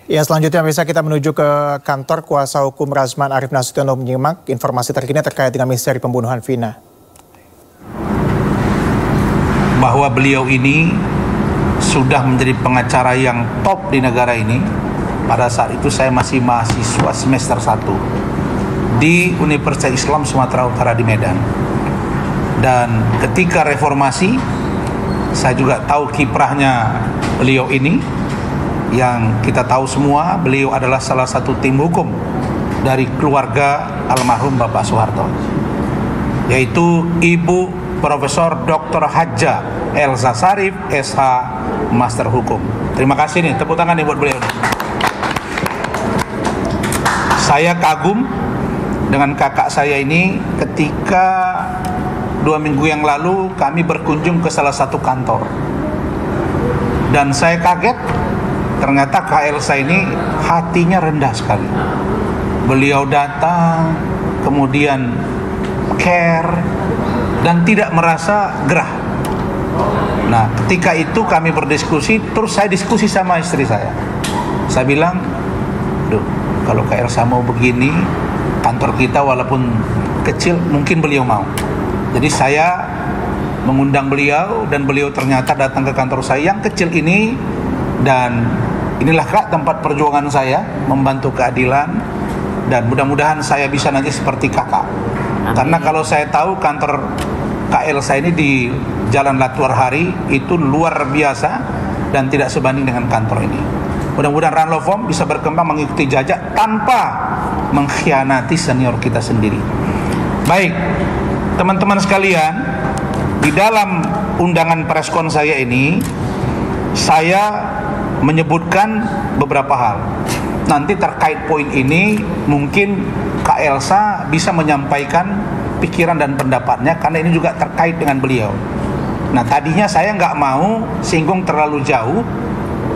Ya, selanjutnya bisa kita menuju ke kantor kuasa hukum Razman Arif Nasution untuk menyimak informasi terkini terkait dengan misteri pembunuhan Vina. Bahwa beliau ini sudah menjadi pengacara yang top di negara ini. Pada saat itu saya masih mahasiswa semester 1 di Universitas Islam Sumatera Utara di Medan. Dan ketika reformasi, saya juga tahu kiprahnya beliau ini. Yang kita tahu semua, beliau adalah salah satu tim hukum dari keluarga almarhum Bapak Soeharto, yaitu Ibu Profesor Dr. Hadja Elsa Sarif, SH, Master Hukum. Terima kasih nih, tepuk tangan nih buat beliau. Saya kagum dengan kakak saya ini ketika 2 minggu yang lalu kami berkunjung ke salah satu kantor. Dan saya kaget, ternyata Kak Elsa ini hatinya rendah sekali. Beliau datang, kemudian care, dan tidak merasa gerah. Nah, ketika itu kami berdiskusi, terus saya diskusi sama istri saya. Saya bilang, "Duh, kalau Kak Elsa mau begini, kantor kita walaupun kecil, mungkin beliau mau." Jadi saya mengundang beliau, dan beliau ternyata datang ke kantor saya yang kecil ini. Dan inilah Kak tempat perjuangan saya membantu keadilan, dan mudah-mudahan saya bisa nanti seperti kakak. Amin. Karena kalau saya tahu kantor Kak Elsa ini di Jalan Latuar Hari itu luar biasa dan tidak sebanding dengan kantor ini. Mudah-mudahan Ranlofom bisa berkembang mengikuti jejak tanpa mengkhianati senior kita sendiri. Baik, teman-teman sekalian, di dalam undangan preskon saya ini, saya menyebutkan beberapa hal. Nanti terkait poin ini mungkin Kak Elsa bisa menyampaikan pikiran dan pendapatnya, karena ini juga terkait dengan beliau. Nah, tadinya saya nggak mau singgung terlalu jauh,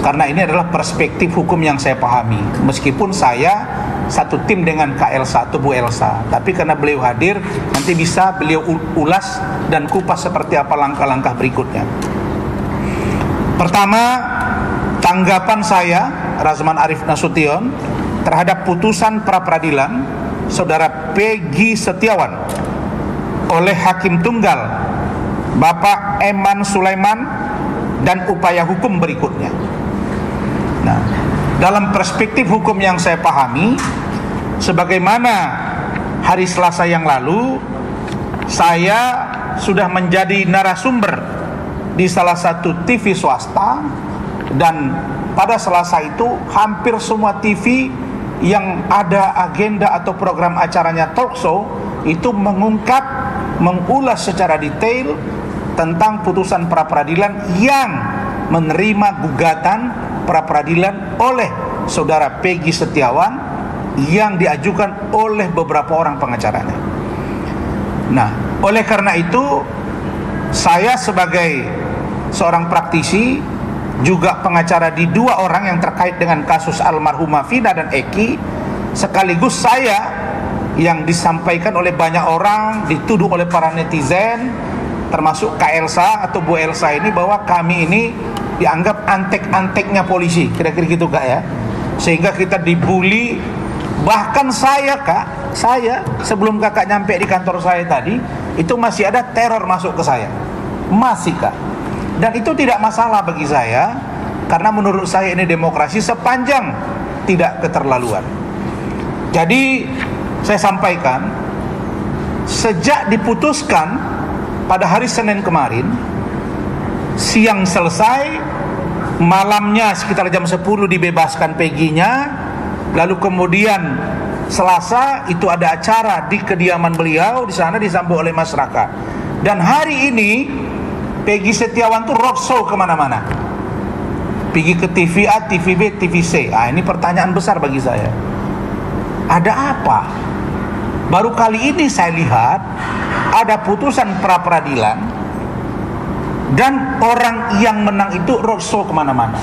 karena ini adalah perspektif hukum yang saya pahami. Meskipun saya satu tim dengan Kak Elsa atau Bu Elsa, tapi karena beliau hadir, nanti bisa beliau ulas dan kupas seperti apa langkah-langkah berikutnya. Pertama, tanggapan saya, Razman Arif Nasution, terhadap putusan pra-peradilan Saudara Peggy Setiawan oleh Hakim Tunggal Bapak Eman Sulaiman dan upaya hukum berikutnya. Nah, dalam perspektif hukum yang saya pahami, sebagaimana hari Selasa yang lalu saya sudah menjadi narasumber di salah satu TV swasta. Dan pada Selasa itu hampir semua TV yang ada agenda atau program acaranya talk show itu mengungkap, mengulas secara detail tentang putusan pra-peradilan yang menerima gugatan pra-peradilan oleh Saudara Peggy Setiawan yang diajukan oleh beberapa orang pengacaranya. Nah, oleh karena itu saya sebagai seorang praktisi, juga pengacara di 2 orang yang terkait dengan kasus almarhumah Vina dan Eki, sekaligus saya yang disampaikan oleh banyak orang, dituduh oleh para netizen, termasuk Kak Elsa atau Bu Elsa ini, bahwa kami ini dianggap antek-anteknya polisi, kira-kira gitu Kak ya, sehingga kita dibully. Bahkan saya Kak, saya sebelum kakak nyampe di kantor saya tadi, itu masih ada teror masuk ke saya, masih Kak. Dan itu tidak masalah bagi saya, karena menurut saya ini demokrasi sepanjang tidak keterlaluan. Jadi saya sampaikan, sejak diputuskan pada hari Senin kemarin, siang selesai, malamnya sekitar jam 10 dibebaskan Peggy-nya, lalu kemudian Selasa itu ada acara di kediaman beliau, di sana disambut oleh masyarakat. Dan hari ini Peggy Setiawan tuh roadshow kemana-mana, pergi ke TV A, TV B, TV C. Ini pertanyaan besar bagi saya. Ada apa? Baru kali ini saya lihat ada putusan pra-peradilan dan orang yang menang itu roadshow kemana-mana.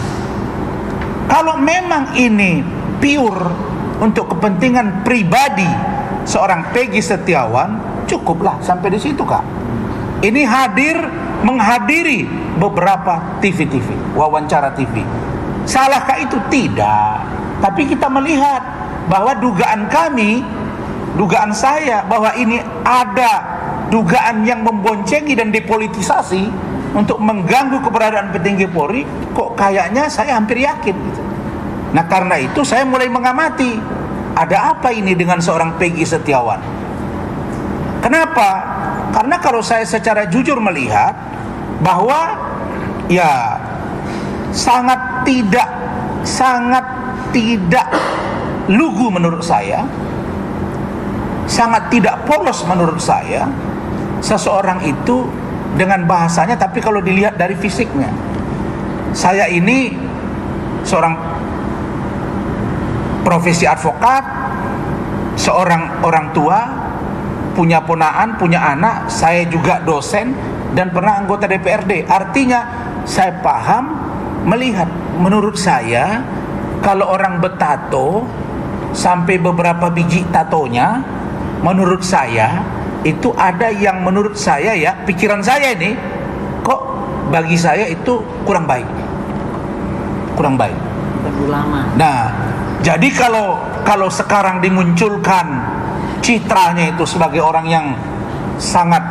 Kalau memang ini pure untuk kepentingan pribadi seorang Peggy Setiawan, cukuplah sampai di situ Kak. Ini menghadiri beberapa TV-TV, wawancara TV. Salahkah itu? Tidak. Tapi kita melihat bahwa dugaan saya bahwa ini ada dugaan yang memboncengi dan depolitisasi untuk mengganggu keberadaan petinggi Polri, kok kayaknya saya hampir yakin gitu. Nah karena itu saya mulai mengamati, ada apa ini dengan seorang Peggy Setiawan? Kenapa? Karena kalau saya secara jujur melihat bahwa ya sangat tidak lugu menurut saya, sangat tidak polos menurut saya, seseorang itu dengan bahasanya, tapi kalau dilihat dari fisiknya, saya ini seorang profesi advokat, seorang orang tua, punya ponaan, punya anak, saya juga dosen dan pernah anggota DPRD. Artinya saya paham, melihat, menurut saya kalau orang bertato sampai beberapa biji tatonya, menurut saya itu ada yang menurut saya ya, pikiran saya ini kok bagi saya itu kurang baik. Nah, jadi kalau sekarang dimunculkan citranya itu sebagai orang yang sangat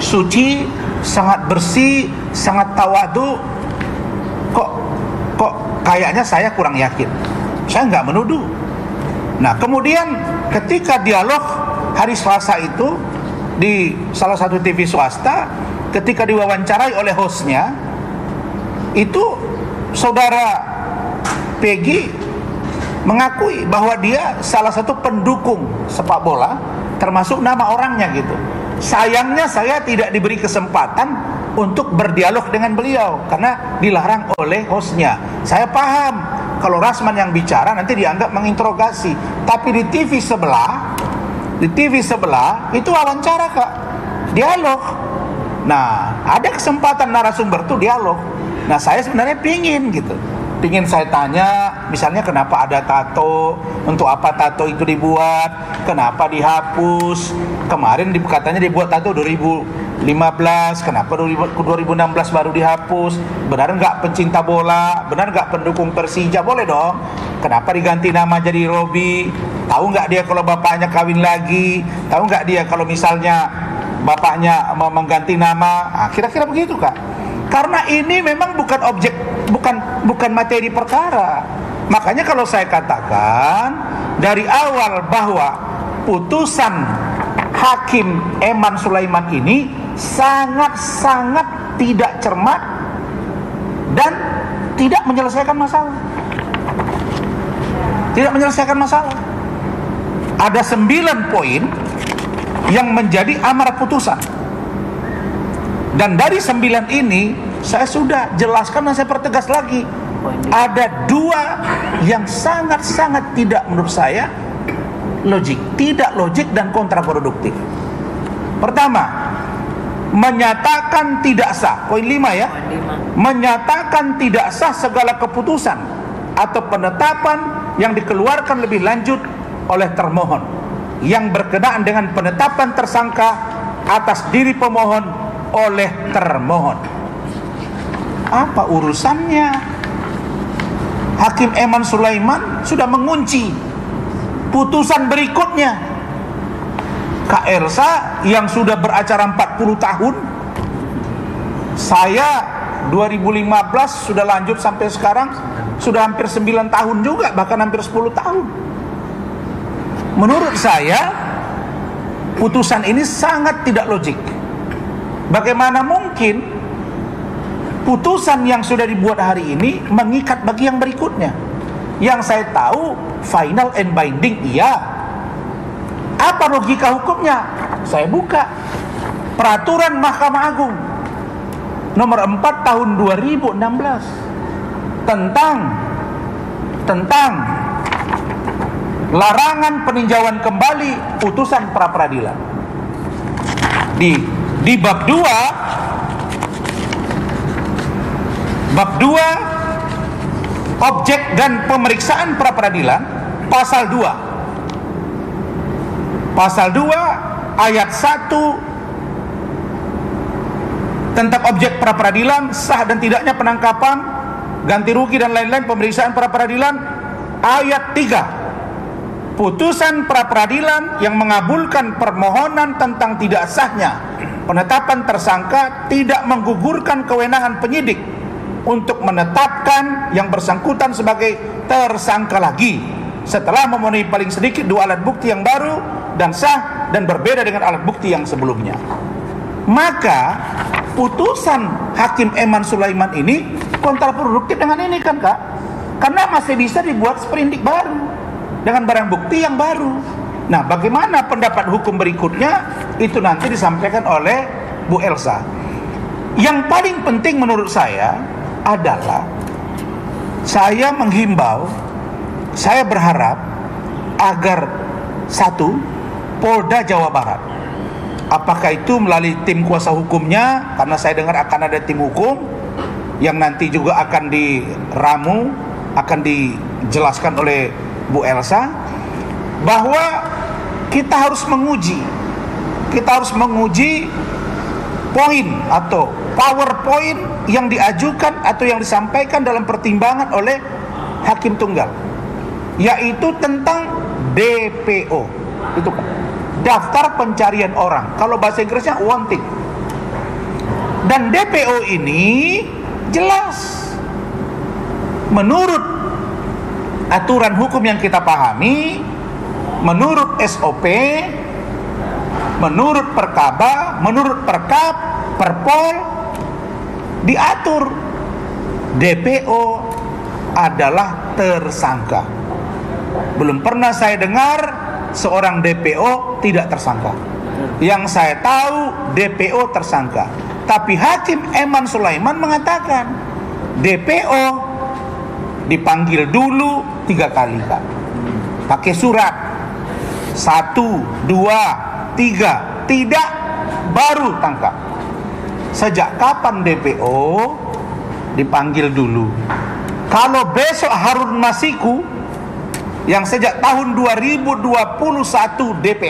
suci, sangat bersih, sangat tawadu, kok kayaknya saya kurang yakin. Saya nggak menuduh. Nah, kemudian ketika dialog hari Selasa itu di salah satu TV swasta, ketika diwawancarai oleh hostnya, itu saudara Peggy mengakui bahwa dia salah satu pendukung sepak bola, termasuk nama orangnya gitu. Sayangnya saya tidak diberi kesempatan untuk berdialog dengan beliau karena dilarang oleh hostnya. Saya paham kalau Rasman yang bicara nanti dianggap menginterogasi, tapi di TV sebelah itu wawancara Kak, dialog. Nah, ada kesempatan narasumber tuh dialog. Nah, saya sebenarnya pingin saya tanya, misalnya kenapa ada tato, untuk apa tato itu dibuat, kenapa dihapus, kemarin katanya dibuat tato 2015, kenapa 2016 baru dihapus, benar nggak pencinta bola, benar nggak pendukung Persija, boleh dong, kenapa diganti nama jadi Robi, tahu nggak dia kalau bapaknya kawin lagi, tahu nggak dia kalau misalnya bapaknya mengganti nama, kira-kira begitu Kak. Karena ini memang bukan objek, bukan materi perkara. Makanya kalau saya katakan dari awal bahwa putusan Hakim Eman Sulaiman ini sangat-sangat tidak cermat dan tidak menyelesaikan masalah. Tidak menyelesaikan masalah. Ada 9 poin yang menjadi amar putusan. Dan dari 9 ini saya sudah jelaskan dan saya pertegas lagi. Ada 2 yang sangat-sangat tidak menurut saya logik, tidak logik dan kontraproduktif. Pertama, menyatakan tidak sah, poin 5 ya. Menyatakan tidak sah segala keputusan atau penetapan yang dikeluarkan lebih lanjut oleh termohon yang berkenaan dengan penetapan tersangka atas diri pemohon oleh termohon. Apa urusannya? Hakim Eman Sulaiman sudah mengunci putusan berikutnya. Kak Elsa yang sudah beracara 40 tahun, saya 2015 sudah lanjut sampai sekarang, sudah hampir 9 tahun juga, bahkan hampir 10 tahun. Menurut saya putusan ini sangat tidak logik. Bagaimana mungkin putusan yang sudah dibuat hari ini mengikat bagi yang berikutnya? Yang saya tahu final and binding iya. Apa logika hukumnya? Saya buka Peraturan Mahkamah Agung nomor 4 tahun 2016 tentang larangan peninjauan kembali putusan pra peradilan. Di bab 2 objek dan pemeriksaan pra peradilan, pasal 2 ayat 1 tentang objek pra peradilan, sah dan tidaknya penangkapan, ganti rugi dan lain-lain, pemeriksaan pra peradilan, ayat 3, putusan pra-peradilan yang mengabulkan permohonan tentang tidak sahnya penetapan tersangka tidak menggugurkan kewenangan penyidik untuk menetapkan yang bersangkutan sebagai tersangka lagi setelah memenuhi paling sedikit 2 alat bukti yang baru dan sah dan berbeda dengan alat bukti yang sebelumnya. Maka putusan Hakim Eman Sulaiman ini kontraproduktif dengan ini kan Kak, karena masih bisa dibuat sprindik baru dengan barang bukti yang baru. Nah, bagaimana pendapat hukum berikutnya itu nanti disampaikan oleh Bu Elsa. Yang paling penting menurut saya adalah saya menghimbau, saya berharap agar satu, Polda Jawa Barat, apakah itu melalui tim kuasa hukumnya, karena saya dengar akan ada tim hukum yang nanti juga akan diramu, akan dijelaskan oleh Bu Elsa, bahwa kita harus menguji poin atau PowerPoint yang diajukan atau yang disampaikan dalam pertimbangan oleh Hakim Tunggal, yaitu tentang DPO, itu kan daftar pencarian orang, kalau bahasa Inggrisnya wanted. Dan DPO ini jelas menurut aturan hukum yang kita pahami, menurut SOP, menurut Perkaba, menurut Perkap, Perpol, diatur DPO adalah tersangka. Belum pernah saya dengar seorang DPO tidak tersangka. Yang saya tahu DPO tersangka. Tapi Hakim Eman Sulaiman mengatakan DPO dipanggil dulu 3 kali Kak, pakai surat 1, 2, 3, tidak, baru tangkap. Sejak kapan DPO dipanggil dulu? Kalau besok Harun Masiku yang sejak tahun 2021 DPO